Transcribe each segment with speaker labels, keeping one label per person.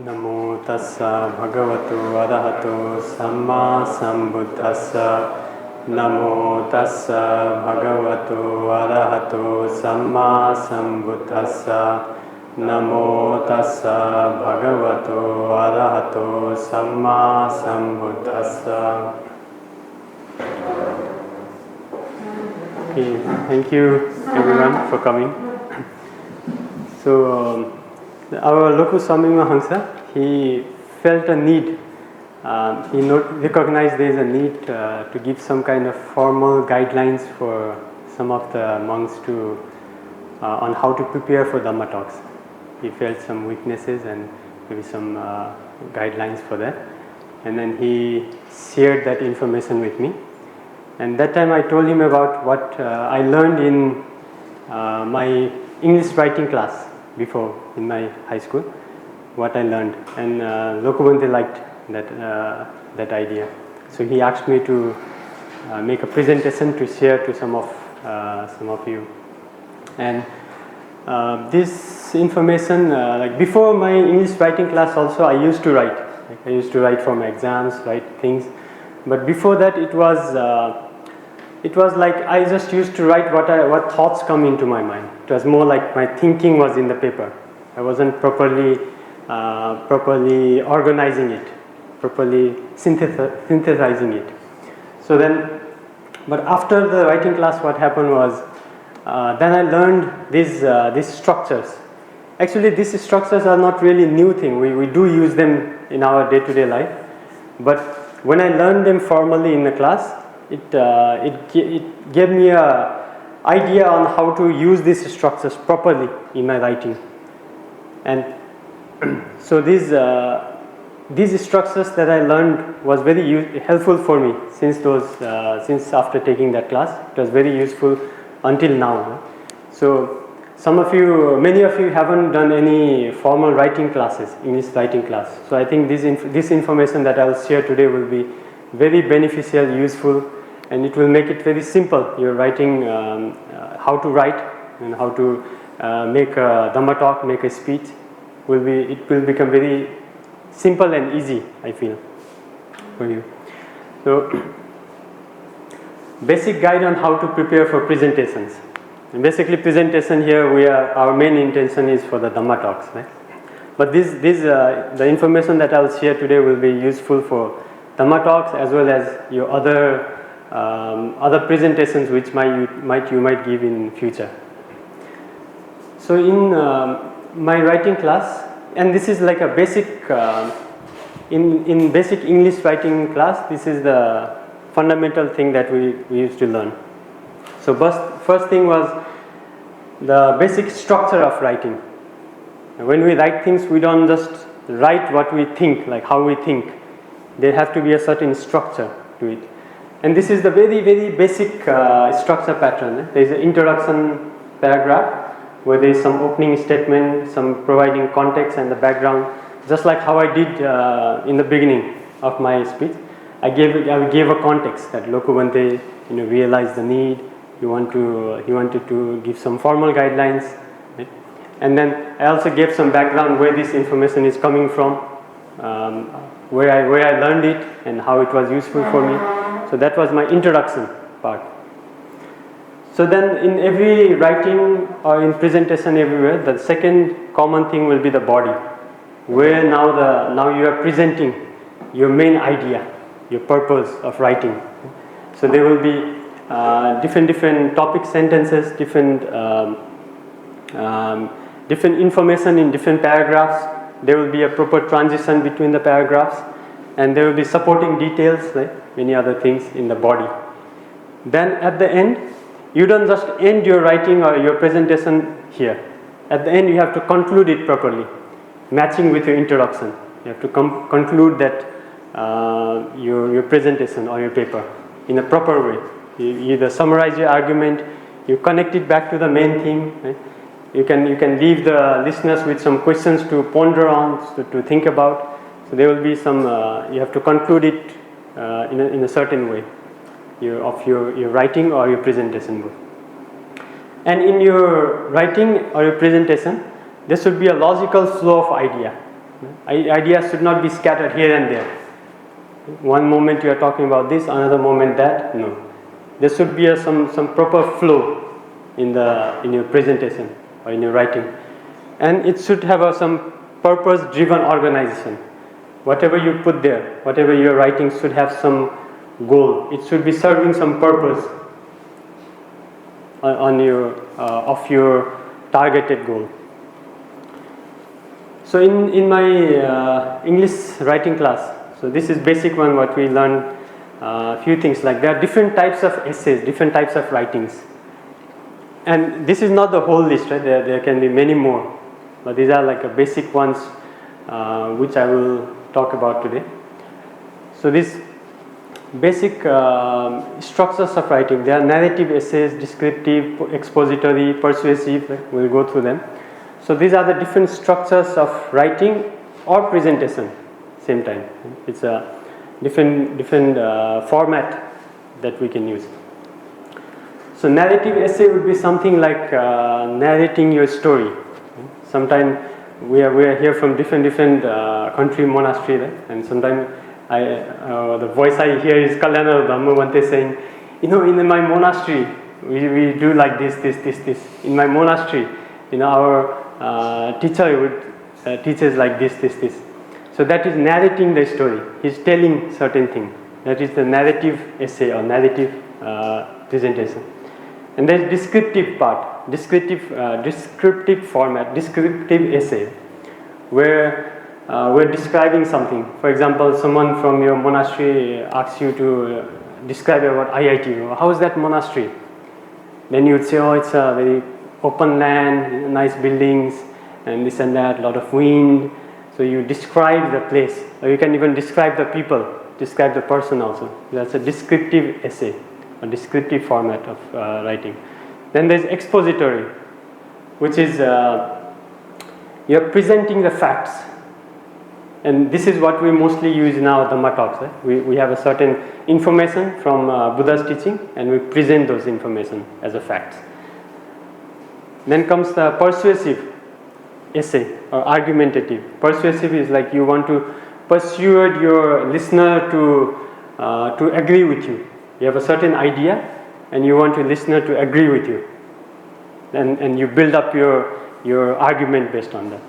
Speaker 1: Namo tassa bhagavato arahato samma sambuddhassa. Namo tassa bhagavato arahato samma sambuddhassa. Namo tassa bhagavato arahato samma sambuddhassa. Okay, thank you everyone for coming. So our local Swami Mahamsa, he felt a need, he recognized there is a need to give some kind of formal guidelines for some of the monks to on how to prepare for Dhamma talks. He felt some weaknesses and maybe some guidelines for that, and then he shared that information with me. And that time I told him about what I learned in my English writing class before in my high school, what I learned, and Lokubante liked that idea. So he asked me to make a presentation to share to some of you. And this information, like before my English writing class also, I used to write. Like I used to write for my exams, write things. But before that, it was like I just used to write what thoughts come into my mind. It was more like my thinking was in the paper. I wasn't properly organizing it, properly synthesizing it. So then, but after the writing class, what happened was, then I learned these structures. Actually, these structures are not really new thing. We do use them in our day-to-day life. But when I learned them formally in the class, it gave me a idea on how to use these structures properly in my writing. And so these structures that I learned was very helpful for me since after taking that class. It was very useful until now. So many of you haven't done any formal writing classes, English writing class. So I think this information that I will share today will be very beneficial, useful, and it will make it very simple. Your writing, how to write and how to make a Dhamma talk, make a speech, it will become very simple and easy, I feel, for you. So, basic guide on how to prepare for presentations. And basically, presentation here, our main intention is for the Dhamma talks, right? But the information that I will share today will be useful for Dhamma talks as well as your other presentations which you might give in future. So in my writing class, and this is like a basic in basic English writing class, this is the fundamental thing that we used to learn. So first thing was the basic structure of writing. When we write things, we don't just write what we think, like how we think. There have to be a certain structure to it. And this is the very, very basic structure pattern. There is an introduction paragraph where there is some opening statement, some providing context and the background. Just like how I did in the beginning of my speech, I gave a context that Lokubante, realized the need. He wanted to give some formal guidelines, right? And then I also gave some background where this information is coming from, where I learned it and how it was useful for me. So that was my introduction part. So then in every writing or in presentation everywhere, the second common thing will be the body, where now you are presenting your main idea, your purpose of writing. So there will be different topic sentences, different information in different paragraphs. There will be a proper transition between the paragraphs, and there will be supporting details, like many other things in the body. Then at the end, you don't just end your writing or your presentation here. At the end, you have to conclude it properly, matching with your introduction. You have to conclude that your presentation or your paper in a proper way. You either summarize your argument, you connect it back to the main theme. Right? You can leave the listeners with some questions to ponder on, to think about. So there will be some. You have to conclude it in a certain way, of your writing or your presentation book. And in your writing or your presentation, there should be a logical flow of idea. Ideas should not be scattered here and there. One moment you are talking about this, another moment that. No, there should be some proper flow in your presentation or in your writing, and it should have some purpose-driven organization. Whatever you put there, whatever you are writing, should have some goal. It should be serving some purpose of your targeted goal. So in my English writing class, so this is basic one what we learn. A few things like there are different types of essays, different types of writings, and this is not the whole list, right? There can be many more, but these are like a basic ones which I will talk about today. So these basic structures of writing, they are narrative essays, descriptive, expository, persuasive. Right? We'll go through them. So these are the different structures of writing or presentation same time. It's a different format that we can use. So narrative essay would be something like narrating your story. Sometimes we are here from different country monastery, right? And sometimes the voice I hear is Kalyana Dhamma saying, in my monastery we do like this. In my monastery, our teacher would teaches like this. So that is narrating the story. He's telling certain thing. That is the narrative essay or narrative presentation. And there's descriptive part, descriptive format, descriptive essay, where we're describing something. For example, someone from your monastery asks you to describe about IIT. How is that monastery? Then you'd say, it's a very open land, nice buildings, and this and that, a lot of wind. So you describe the place, or you can even describe the people, describe the person also. That's a descriptive essay, a descriptive format of writing. Then there's expository, which is you're presenting the facts. And this is what we mostly use in our Dhamma talks. Right? We have a certain information from Buddha's teaching, and we present those information as a fact. Then comes the persuasive essay or argumentative. Persuasive is like you want to persuade your listener to agree with you. You have a certain idea and you want your listener to agree with you, and you build up your argument based on that.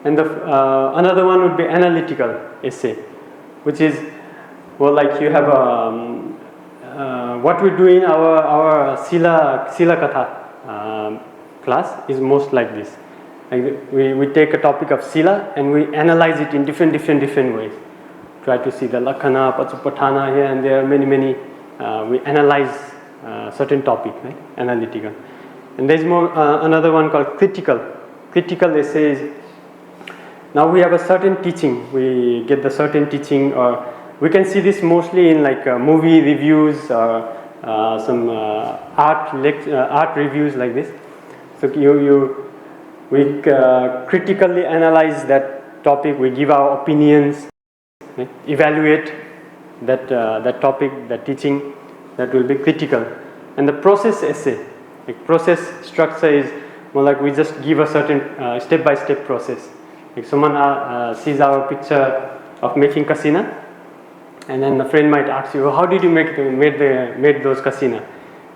Speaker 1: And another one would be analytical essay, which is like you have what we do in our Sila Katha class is most like this. Like we take a topic of Sila and we analyze it in different ways. Try to see the Lakkhana, Pachupatthana here and there, many. We analyze certain topic, right? Analytical. And there's another one called critical. Critical essays. Now we have a certain teaching. We get the certain teaching, or we can see this mostly in like movie reviews or some art reviews like this. So we critically analyze that topic. We give our opinions, right? Evaluate that topic, that teaching. That will be critical. And the process essay, like process structure is more like we just give a certain step-by-step process. Like someone sees our picture of making kasina, and then the friend might ask you, how did you made those kasina?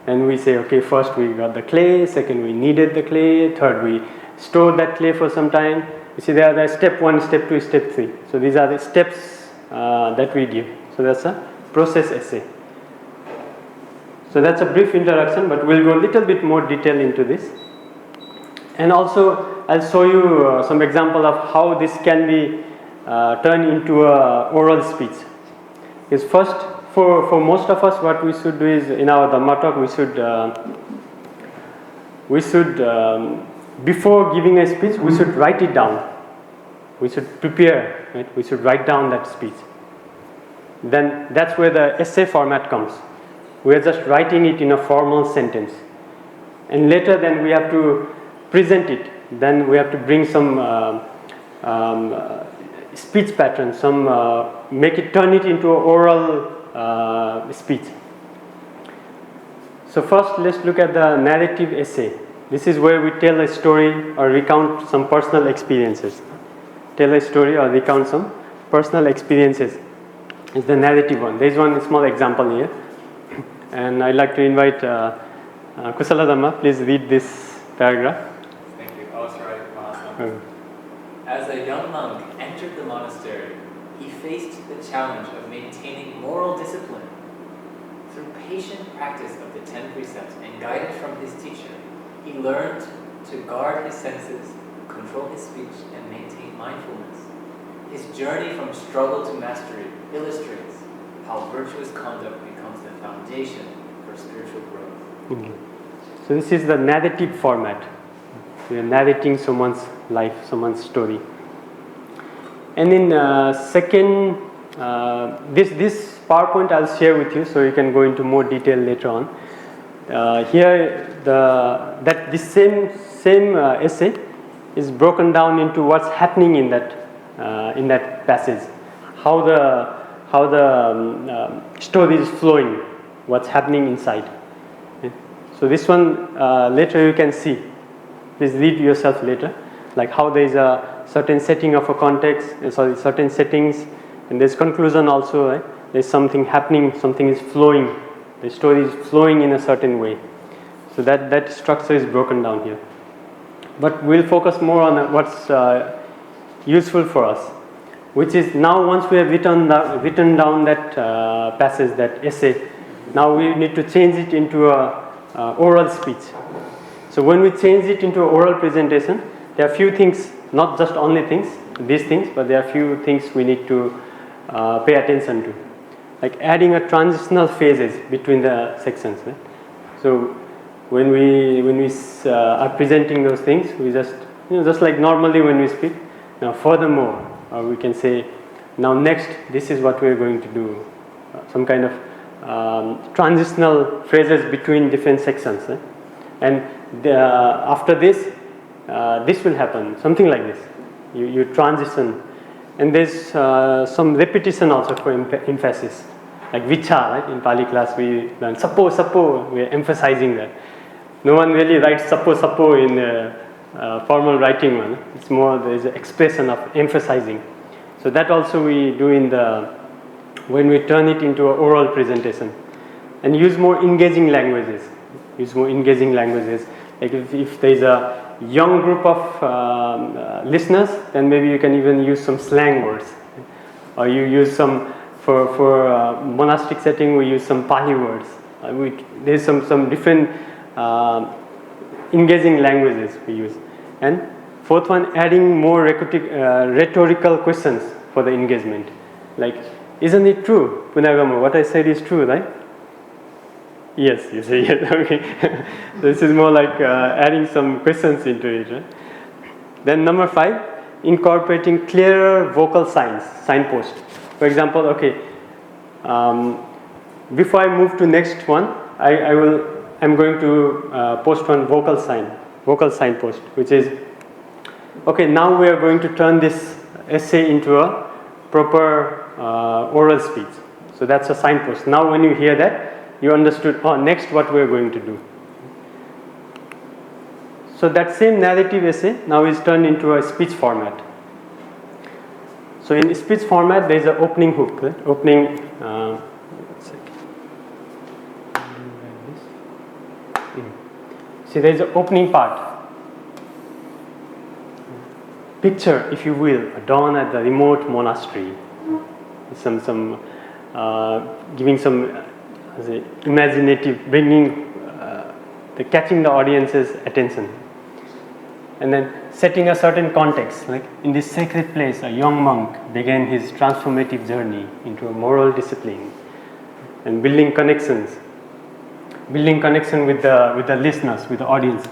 Speaker 1: And we say, okay, first we got the clay, second we kneaded the clay, third we stored that clay for some time. You see, there are step 1, step 2, step 3. So these are the steps that we give. So that's a process essay. So that's a brief introduction, but we'll go a little bit more detail into this. And also, I'll show you some example of how this can be turned into a oral speech. Because first, for most of us, what we should do is, in our Dhamma talk, we should before giving a speech, we should write it down. We should prepare, right? We should write down that speech. Then that's where the essay format comes. We are just writing it in a formal sentence. And later then we have to present it. Then we have to bring some speech pattern, turn it into an oral speech. So first let's look at the narrative essay. This is where we tell a story or recount some personal experiences. tell a story or recount some personal experiences. It's the narrative one. There is one small example here, and I'd like to invite Kusala Dhamma. Please read this paragraph.
Speaker 2: Thank you. Awasaraya Mahasana. As a young monk entered the monastery, he faced the challenge of maintaining moral discipline. Through patient practice of the 10 precepts and guidance from his teacher, he learned to guard his senses, control his speech, and maintain mindfulness. His journey from struggle to mastery illustrates how virtuous conduct becomes the foundation for spiritual growth.
Speaker 1: So this is the narrative format. We are narrating someone's life, someone's story. And in second, this PowerPoint I'll share with you, so you can go into more detail later on. Here, this same essay is broken down into what's happening in that passage, how the story is flowing, what's happening inside. Okay. So this one later you can see. Please read yourself later, like how there is a certain setting of a context, certain settings, and there's conclusion also. Right? There's something happening, something is flowing. The story is flowing in a certain way. So that structure is broken down here. But we'll focus more on what's useful for us, which is now once we have written down that passage, that essay, now we need to change it into a oral speech. So when we change it into an oral presentation, there are few things, not just only these things, but there are few things we need to pay attention to, like adding a transitional phases between the sections. Right? So when we are presenting those things, we just like normally when we speak. Now furthermore, or we can say, now next, this is what we are going to do. Some kind of transitional phrases between different sections. Right? And after this, this will happen, something like this. You transition. And there's some repetition also for emphasis. Like vicha, right? In Pali class we learn sapo, we are emphasizing that. No one really writes sapo in formal writing one. It's more, there is an expression of emphasizing. So that also we do when we turn it into an oral presentation. And use more engaging languages. Like if there is a young group of listeners, then maybe you can even use some slang words. Or you use some, for monastic setting, we use some Pali words. There's some different engaging languages we use. And fourth one, adding more rhetorical questions for the engagement. Like, isn't it true, Punagama? What I said is true, right? Yes, you say yes. Okay. This is more like adding some questions into it. Right? Then number 5, incorporating clearer vocal signpost. For example, okay, before I move to next one, I'm going to post one vocal signpost, which is, okay, now we are going to turn this essay into a proper oral speech. So that's a signpost. Now when you hear that, you understood, next what we are going to do. So that same narrative essay now is turned into a speech format. So in speech format, there is an opening hook, right? Opening. See, there is an opening part. Picture, if you will, a dawn at the remote monastery. Giving some imaginative, bringing, catching the audience's attention. And then setting a certain context, like in this sacred place, a young monk began his transformative journey into a moral discipline and building connection with the listeners, with the audience.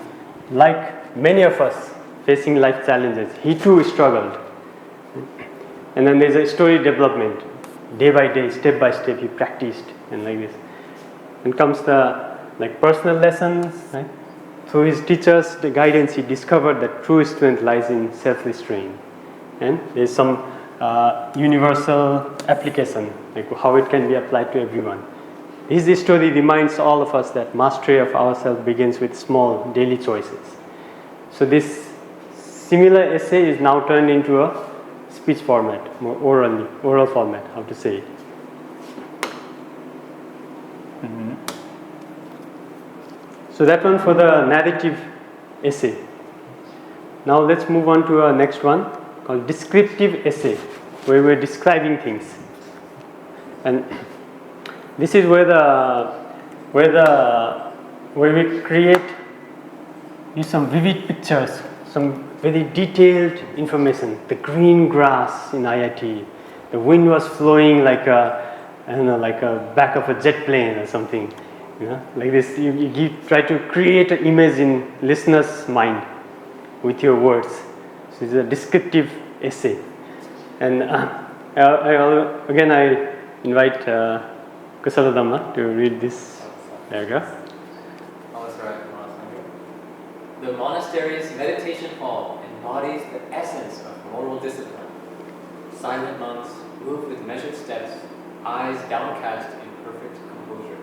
Speaker 1: Like many of us facing life challenges, he too struggled. And then there's a story development, day by day, step by step, he practiced, and like this. And comes the personal lessons, right? Through his teachers, the guidance, he discovered that true strength lies in self-restraint. And there's some universal application, like how it can be applied to everyone. His story reminds all of us that mastery of ourselves begins with small daily choices. So this similar essay is now turned into a speech format, more oral format, how to say it. So that one for the narrative essay. Now let's move on to our next one called descriptive essay, where we're describing things. And this is where we use some vivid pictures, some very detailed information. The green grass in IIT, the wind was flowing like a back of a jet plane or something. Like this, you try to create an image in listener's mind with your words. So it's a descriptive essay. And again, I invite Kusala Dhamma to read this paragraph.
Speaker 2: The monastery's meditation hall embodies the essence of moral discipline. Silent monks move with measured steps, eyes downcast in perfect composure.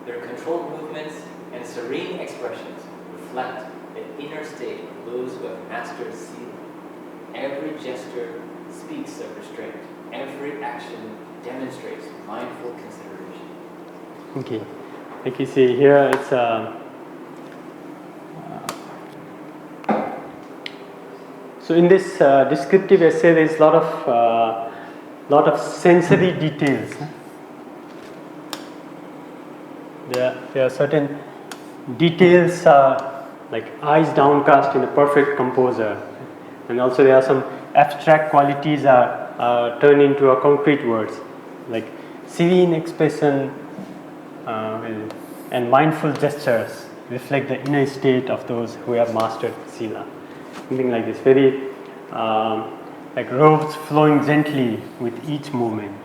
Speaker 2: Their controlled movements and serene expressions reflect the inner state of those who have mastered sila. Every gesture speaks of restraint. Every action demonstrates mindful consideration.
Speaker 1: Okay, like you see here, it's so in this descriptive essay, there is a lot of sensory details. There are certain details like eyes downcast in a perfect composure, and also there are some abstract qualities are turned into a concrete words, like serene expression and mindful gestures reflect the inner state of those who have mastered sila. Something like this, very like robes flowing gently with each movement.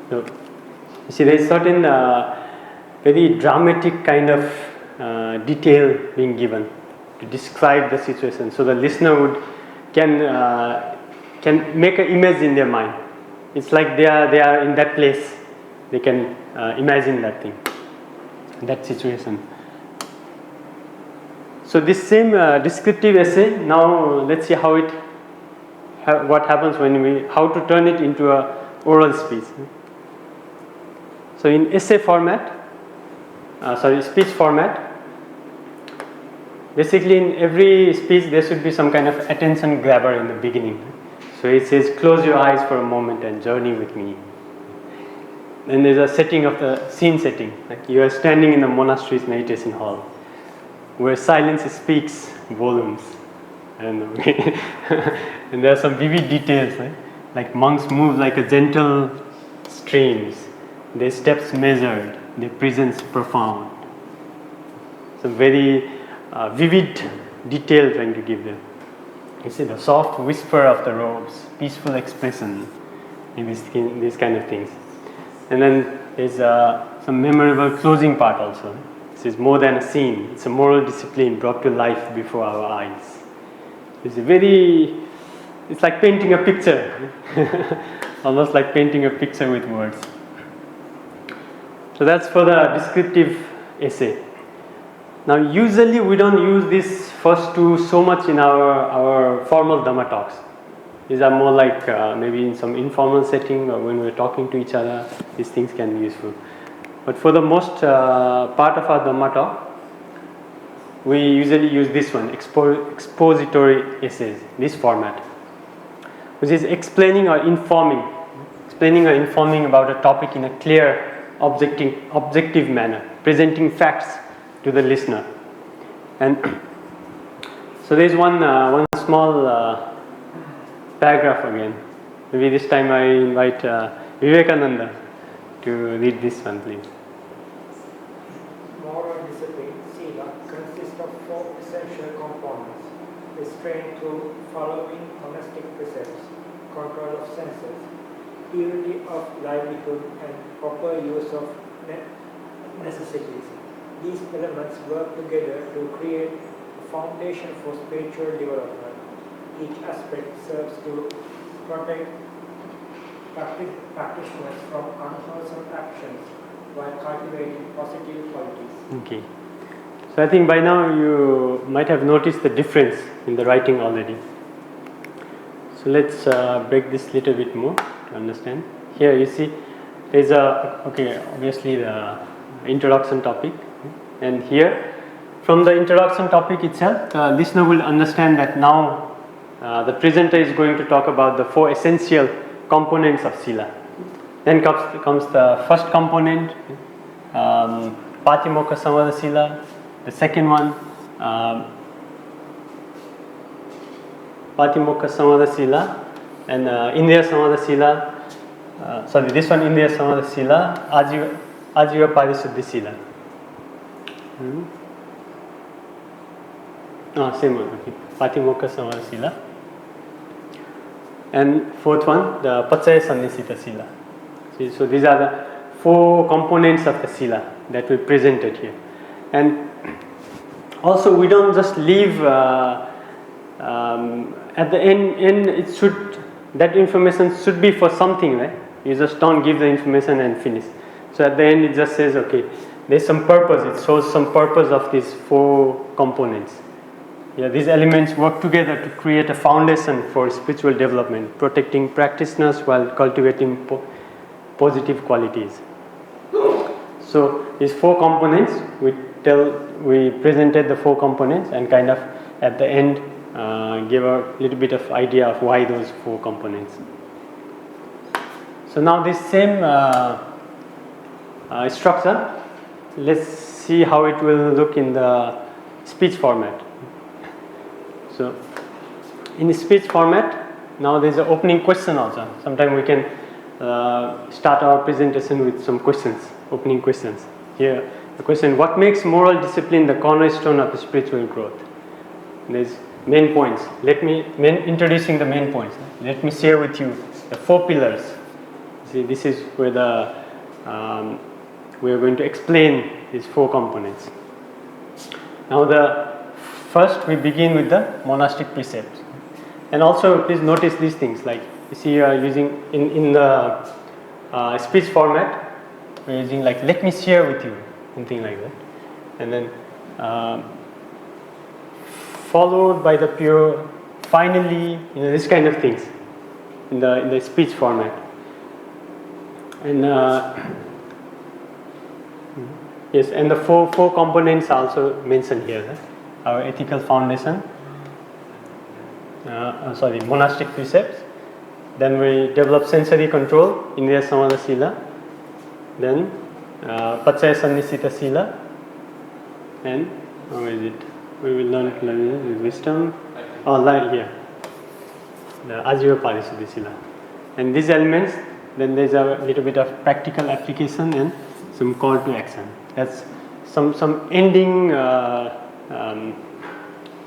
Speaker 1: So you see, there is certain very dramatic kind of detail being given to describe the situation, so the listener can make an image in their mind. It's like they are in that place. They can imagine that thing, that situation. So this same descriptive essay. Now let's see what happens how to turn it into a oral speech. So in essay format, speech format. Basically, in every speech there should be some kind of attention grabber in the beginning. So it says, "Close your eyes for a moment and journey with me." Then there's a setting of the scene setting, like you are standing in the monastery's meditation hall, where silence speaks volumes, and and there are some vivid details, right? Like monks move like a gentle streams, their steps measured, their presence profound. Some very vivid detail trying to give them. You see the soft whisper of the robes, peaceful expression, in these kind of things. And then there's some memorable closing part also. This is more than a scene, it's a moral discipline brought to life before our eyes. It's like painting a picture, almost like painting a picture with words. So that's for the descriptive essay. Now usually we don't use these first two so much in our formal Dhamma talks. These are more like maybe in some informal setting or when we're talking to each other, these things can be useful. But for the most part of our Dhamma talk, we usually use this one, expository essays, this format, which is explaining or informing about a topic in a clear, objective manner, presenting facts to the listener. And so there is one small paragraph again. Maybe this time I invite Vivekananda to read this one, please.
Speaker 3: Moral discipline, sila, consists of 4 essential components: restraint through following monastic precepts, control of senses, purity of livelihood, and proper use of necessities. These elements work together to create a foundation for spiritual development. Each aspect serves to protect practitioners from unwholesome actions while cultivating positive qualities.
Speaker 1: Okay. So I think by now you might have noticed the difference in the writing already. So let's break this little bit more to understand. Here you see there is obviously the introduction topic, and here from the introduction topic itself, the listener will understand that now the presenter is going to talk about the 4 essential components of Sila. Then comes the first component, Patimokkha Samvada Sila. The second one, Patimokkha Samvada Sila, and Indriya Samvada Sila. This one Indriya Samvada Sila, Ajiva Parisuddhi Sila. Same one, okay. Patimokkha Samvada Sila. And fourth one, the Pacaya Sannisita Sila. See, so these are the 4 components of the Sila that we presented here. And also we don't just leave at the end it should, that information should be for something, right? You just don't give the information and finish. So at the end it just says, okay, there's some purpose, it shows some purpose of these 4 components. Yeah, these elements work together to create a foundation for spiritual development, protecting practitioners while cultivating positive qualities. So these 4 components, we presented the 4 components and kind of at the end gave a little bit of idea of why those 4 components. So now this same structure, let's see how it will look in the speech format. So in the speech format, now there is an opening question also. Sometimes we can start our presentation with some questions, opening questions. Here the question, what makes moral discipline the cornerstone of spiritual growth? There's main points. Introducing the main points. Let me share with you the 4 pillars. See, this is where we are going to explain these 4 components. Now first we begin with the monastic precepts. And also please notice these things, like you see you are using in the speech format, we are using like let me share with you, something like that. And then followed by the pure finally, this kind of things in the speech format. And yes, and the four components are also mentioned here, right? Our ethical foundation, monastic precepts. Then we develop sensory control, Indriya Samvada Sila. Then Pacaya Sannisita Sila. And how is it? We will learn wisdom. Right here, the Ajiva Parisuddhi Sila. And these elements, then there's a little bit of practical application and some call to action. That's some ending.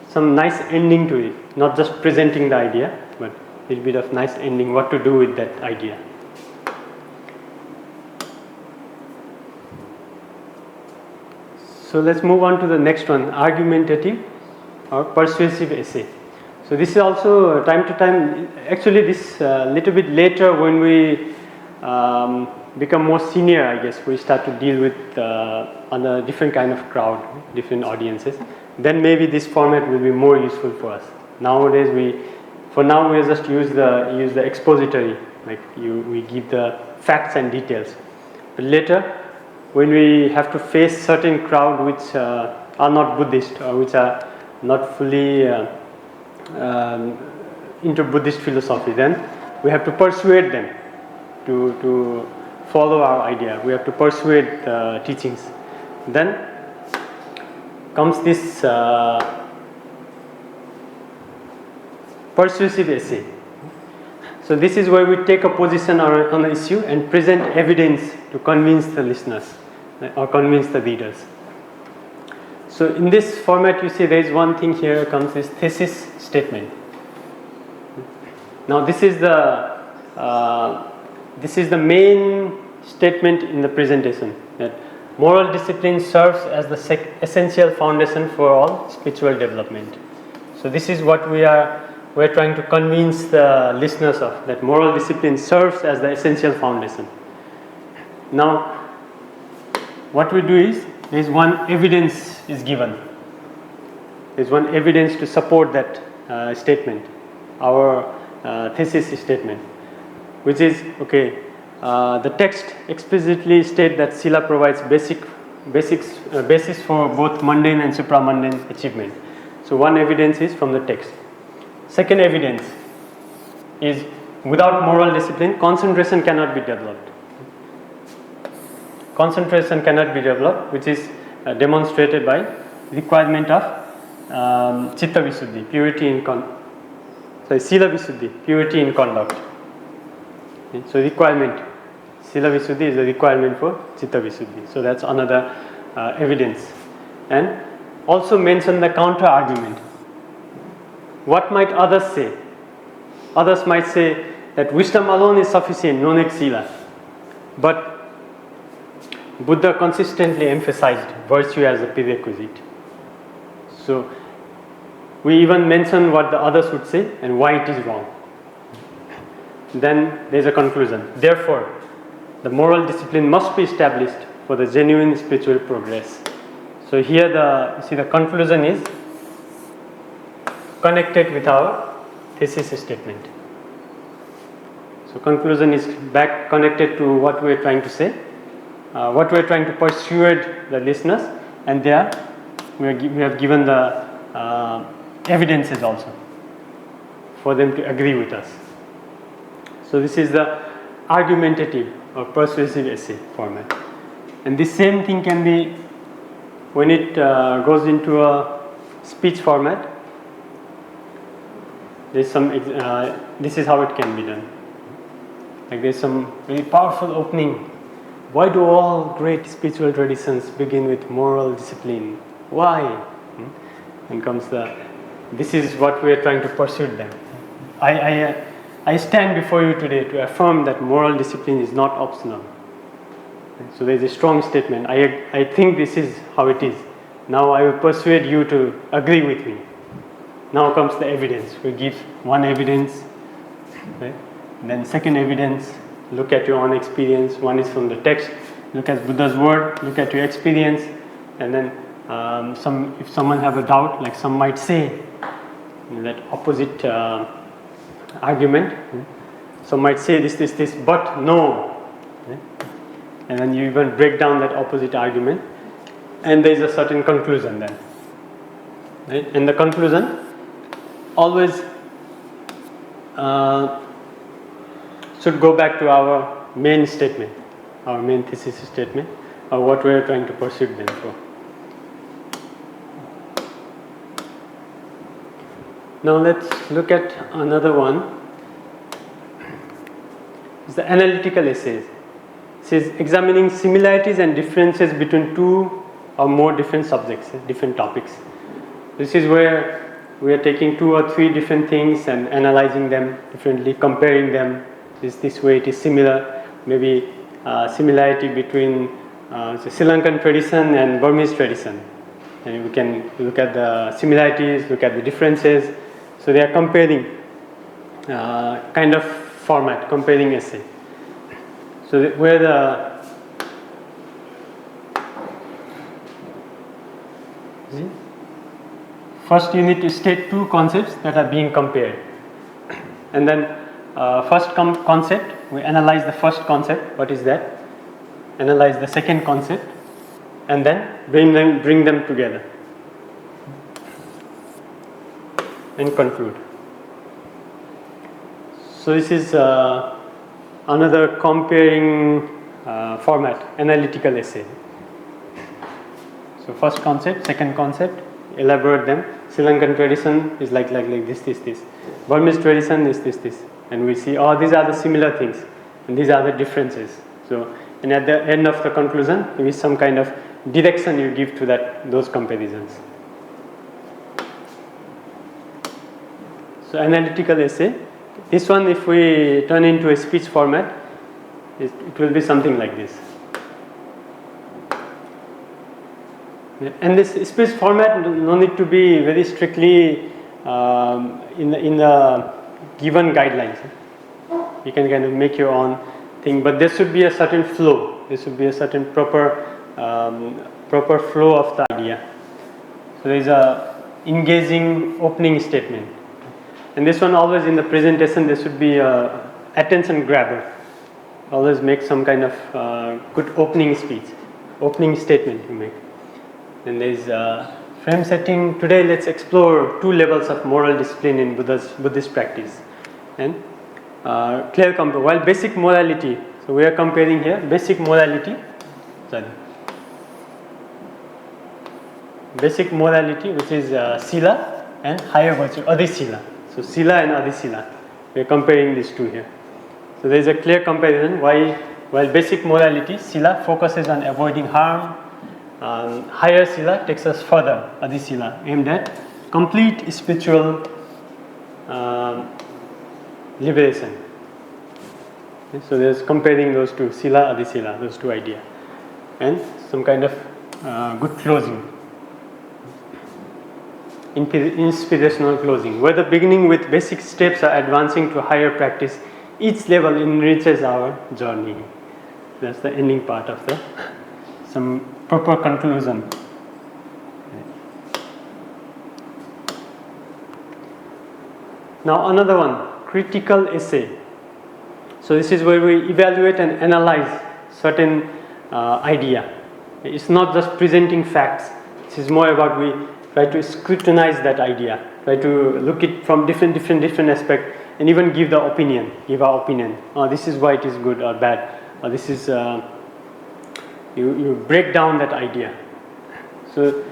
Speaker 1: Some nice ending to it, not just presenting the idea, but a little bit of nice ending, what to do with that idea. So let's move on to the next one, argumentative or persuasive essay. So this is also time to time, actually this little bit later when we become more senior, I guess, we start to deal with on a different kind of crowd, different audiences. Then maybe this format will be more useful for us. Nowadays we just use the expository, like we give the facts and details. But later, when we have to face certain crowd which are not Buddhist or which are not fully into Buddhist philosophy, then we have to persuade them to follow our idea. We have to persuade the teachings. Then comes this persuasive essay. So this is where we take a position on an issue and present evidence to convince the listeners or convince the readers. So in this format, you see there is one thing here comes this thesis statement. Now this is the main statement in the presentation, that moral discipline serves as the essential foundation for all spiritual development. So this is what we're trying to convince the listeners of, that moral discipline serves as the essential foundation. Now what we do is, there is one evidence is given. There is one evidence to support that statement. Our thesis statement, which is okay. The text explicitly states that Sila provides basis for both mundane and supramundane achievement. So one evidence is from the text. Second evidence is without moral discipline, concentration cannot be developed. Concentration cannot be developed, which is demonstrated by requirement of Chitta Visuddhi, purity in Sila Visuddhi, purity in conduct. Okay, so requirement, Sila Visuddhi is a requirement for Chitta Visuddhi. So that's another evidence. And also mention the counter argument. What might others say? Others might say that wisdom alone is sufficient, no need Sila. But Buddha consistently emphasized virtue as a prerequisite. So we even mention what the others would say and why it is wrong. Then there is a conclusion. Therefore, the moral discipline must be established for the genuine spiritual progress. So here the conclusion is connected with our thesis statement. So conclusion is back connected to what we are trying to say, what we are trying to persuade the listeners, and there we have given the evidences also for them to agree with us. So this is the argumentative or persuasive essay format. And the same thing can be when it goes into a speech format. There's some this is how it can be done. Like there's some very powerful opening. Why do all great spiritual traditions begin with moral discipline? Why? And comes this is what we are trying to pursue them. I stand before you today to affirm that moral discipline is not optional. So there is a strong statement. I think this is how it is. Now I will persuade you to agree with me. Now comes the evidence. We give one evidence, right? Then second evidence, look at your own experience. One is from the text. Look at Buddha's word. Look at your experience. And then if someone have a doubt, like some might say, that opposite argument. Some might say this, but no. And then you even break down that opposite argument, and there is a certain conclusion then. Right? And the conclusion always should go back to our main statement, our main thesis statement, or what we are trying to pursue them for. Now let's look at another one. It's the analytical essays. It says examining similarities and differences between two or more different subjects, different topics. This is where we are taking two or three different things and analyzing them differently, comparing them. This way it is similar, maybe similarity between the Sri Lankan tradition and Burmese tradition. And we can look at the similarities, look at the differences. So they are comparing kind of format, comparing essay. So where first you need to state two concepts that are being compared, and then first concept, we analyze the first concept, what is that, analyze the second concept, and then bring them together and conclude. So this is another comparing format, analytical essay. So first concept, second concept, elaborate them. Sri Lankan tradition is like this. Burmese tradition is this. And we see, these are the similar things, and these are the differences. So, and at the end of the conclusion, there is some kind of direction you give to those comparisons. So analytical essay. This one, if we turn into a speech format, it will be something like this. And this speech format no need to be very strictly in the given guidelines. You can kind of make your own thing, but there should be a certain flow. There should be a certain proper flow of the idea. So there is a engaging opening statement. And this one always in the presentation there should be a attention grabber. Always make some kind of good opening speech, opening statement you make. Then there is frame setting. Today let's explore 2 levels of moral discipline in Buddhist practice. And clear while basic morality, so we are comparing here basic morality, basic morality, which is sila, and higher virtue, adhisila. So sila and adhisila, we are comparing these two here. So there is a clear comparison. While basic morality, sila, focuses on avoiding harm, higher sila takes us further, adhisila, aimed at complete spiritual liberation. Okay, so there's comparing those two, sila, adhisila, those two ideas, and some kind of good closing, inspirational closing, where the beginning with basic steps are advancing to higher practice. Each level enriches our journey. That's the ending part of the some proper conclusion. Now another one, critical essay. So this is where we evaluate and analyze certain idea. It's not just presenting facts. This is more about we try to scrutinize that idea, try to look it from different aspects, and even give our opinion. This is why it is good or bad, or this is you break down that idea. So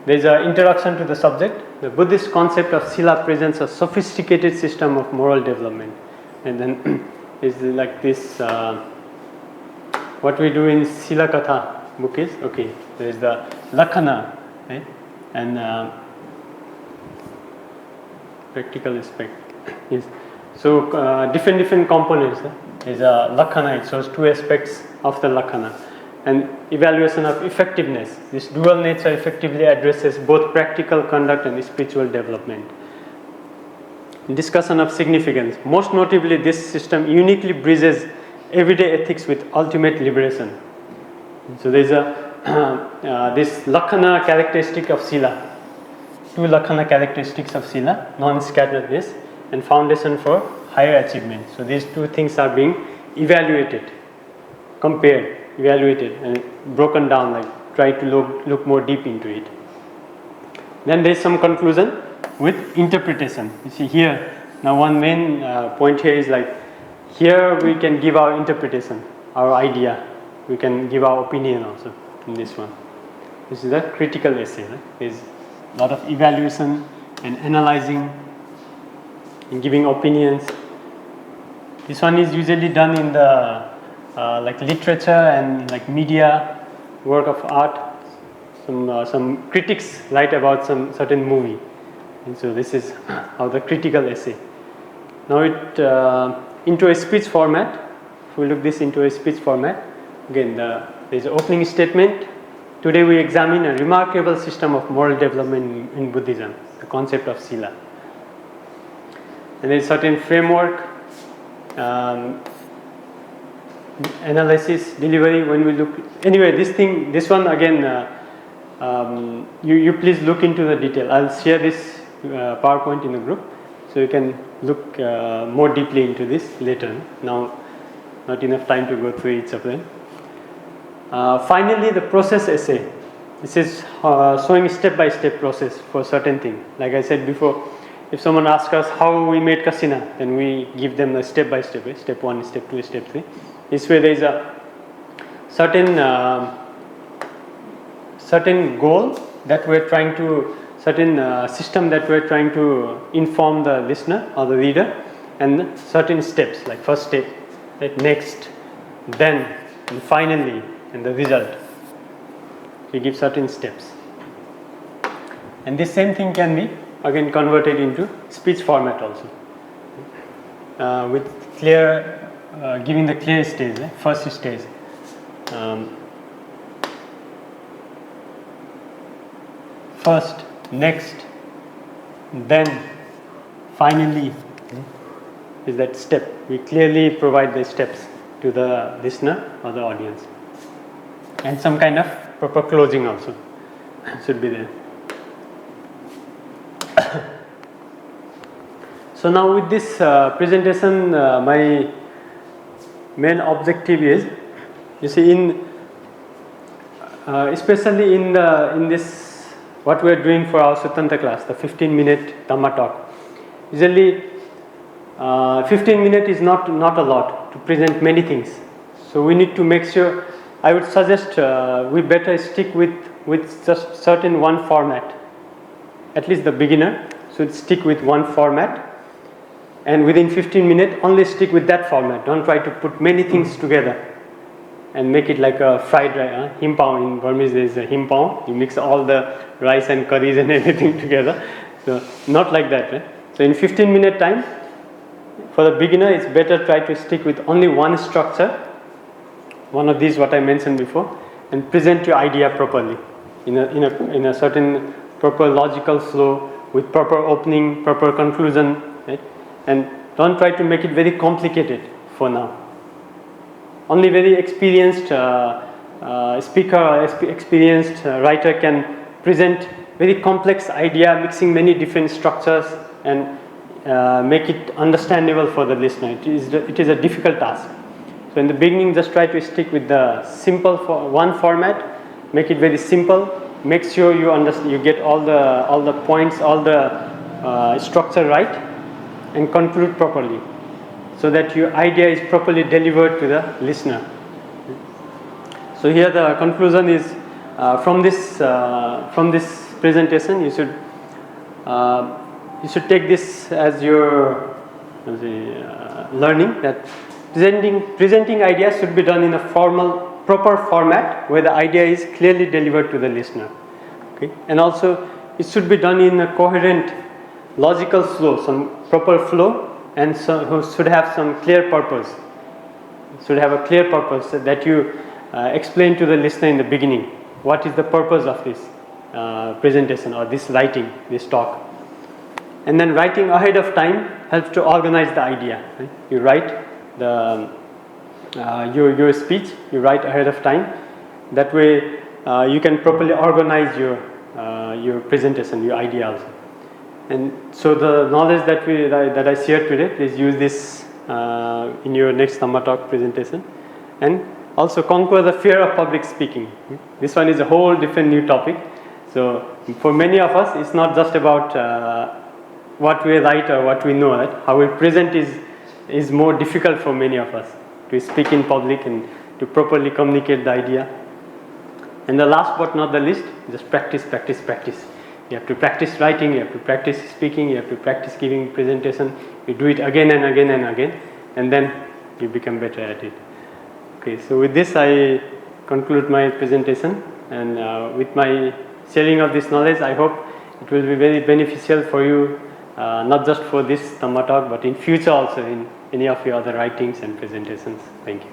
Speaker 1: there is an introduction to the subject. The Buddhist concept of sila presents a sophisticated system of moral development, and then is like this. What we do in Sila Katha book is there is the Lakhana, right? And practical aspect is so different components. Is a Lakhana. It shows 2 aspects of the Lakhana, and evaluation of effectiveness. This dual nature effectively addresses both practical conduct and spiritual development. Discussion of significance. Most notably, this system uniquely bridges everyday ethics with ultimate liberation. So there is a this Lakhana characteristic of sila. 2 Lakhana characteristics of sila: non-scatteredness and foundation for higher achievement. So these 2 things are being evaluated, compared, evaluated, and broken down. Like try to look more deep into it. Then there is some conclusion with interpretation. You see here now one main point here is like here we can give our interpretation, our idea. We can give our opinion also in this one. This is a critical essay. Right? There is a lot of evaluation and analyzing and giving opinions. This one is usually done in the like literature and like media work of art. Some critics write about some certain movie, and so this is how the critical essay. Now it into a speech format. If we look this into a speech format, again there is an opening statement. Today we examine a remarkable system of moral development in Buddhism, the concept of sila. And there is certain framework, analysis, delivery. When we look, anyway, this one again, you please look into the detail. I'll share this PowerPoint in the group, so you can look more deeply into this later. Now, not enough time to go through each of them. Finally, the process essay. This is showing step-by-step process for certain thing. Like I said before, if someone asks us how we made kasina, then we give them a step-by-step. Step 1, step 2, step 3. This way, there is a certain goal that we're trying to, certain system that we're trying to inform the listener or the reader, and certain steps, like first step, right, next, then, and finally, and the result. We give certain steps. And this same thing can be again converted into speech format also, with clear, giving the clear stage, first stage. First, next, then, finally, is that step. We clearly provide the steps to the listener or the audience. And some kind of proper closing also should be there. So now with this presentation, my main objective is, you see, especially in this what we are doing for our Suttanta class, the 15-minute Dhamma talk. Usually, 15 minutes is not a lot to present many things. So we need to make sure. I would suggest we better stick with just certain one format. At least the beginner should stick with one format. And within 15 minutes, only stick with that format. Don't try to put many things together and make it like a fried rice. Him pao in Burmese there is a him pao. You mix all the rice and curries and everything together. So not like that. Right? So in 15-minute time, for the beginner, it's better try to stick with only one structure. One of these, what I mentioned before, and present your idea properly in a certain proper logical flow with proper opening, proper conclusion. Right? And don't try to make it very complicated for now. Only very experienced speaker, experienced writer can present very complex idea, mixing many different structures and make it understandable for the listener. It is a difficult task. So in the beginning, just try to stick with the simple one format. Make it very simple. Make sure you understand, you get all the points, all the structure right, and conclude properly, so that your idea is properly delivered to the listener. So here the conclusion is from this presentation, you should take this as your learning that presenting ideas should be done in a formal, proper format where the idea is clearly delivered to the listener. Okay, and also it should be done in a coherent, logical flow, some proper flow, and should have some clear purpose. Should have a clear purpose that you explain to the listener in the beginning. What is the purpose of this presentation or this writing, this talk? And then writing ahead of time helps to organize the idea. Right? You write your speech. You write ahead of time. That way, you can properly organize your presentation, your idea also. And so the knowledge that I shared today, please use this in your next Dhamma talk presentation, and also conquer the fear of public speaking. This one is a whole different new topic. So for many of us, it's not just about what we write or what we know. Right? How we present is more difficult for many of us to speak in public and to properly communicate the idea. And the last but not the least, just practice. You have to practice writing, you have to practice speaking, you have to practice giving presentation. You do it again and again and again, and then you become better at it. Okay, so with this I conclude my presentation, and with my sharing of this knowledge, I hope it will be very beneficial for you, not just for this Dhamma talk, but in future also in any of your other writings and presentations. Thank you.